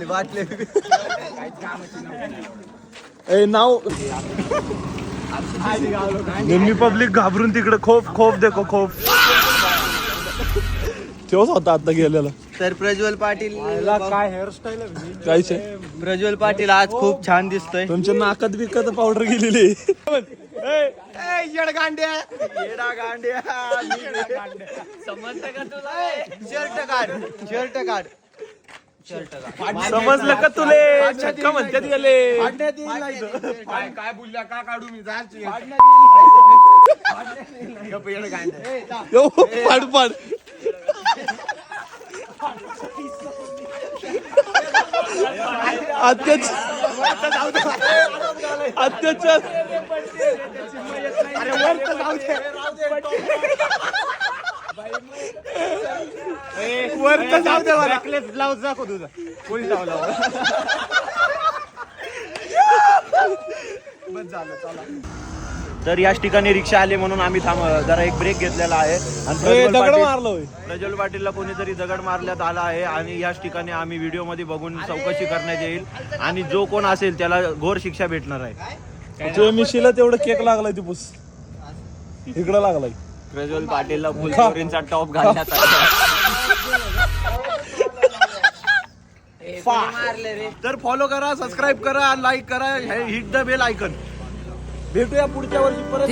वाटले नाव नेहमी पब्लिक घाबरून तिकडे खोप देखो खोप तेव्हाच होता आता गेलेला. तर प्रज्वल पाटील काय हेअरस्टाईल कायच प्रज्वल पाटील आज खूप छान दिसतोय. तुमच्या नाकात बिकत पावडर गेलेली समजलं का तुला? शर्ट काढ समजलं का तुले? छक्का म्हणतात गेले काय बोलल्या का काढू मी पाड पाड अत्याचार वरत जाऊ दे मला ब्लाउज दाखव तुझा कोणी लावला बस झालं चला. तर याच ठिकाणी रिक्षा आली म्हणून आम्ही जरा एक ब्रेक घेतलेला आहे आणि प्रज्वल पाटीलला कोणीतरी दगड मारण्यात आला आहे आणि याच ठिकाणी आम्ही व्हिडिओ मध्ये बघून चौकशी करण्यात येईल आणि जो कोण असेल त्याला घोर शिक्षा भेटणार आहे. मिशीला तेवढं केक लागलाय ती पुस इकडं लागलाय. प्रज्वल पाटीलला फुलचोरींचा टॉप घालण्यात आला. तर फॉलो करा, सबस्क्राईब करा, लाईक करा, हिट द बेल आयकन. भेटूया पुढच्या वर्षी परत.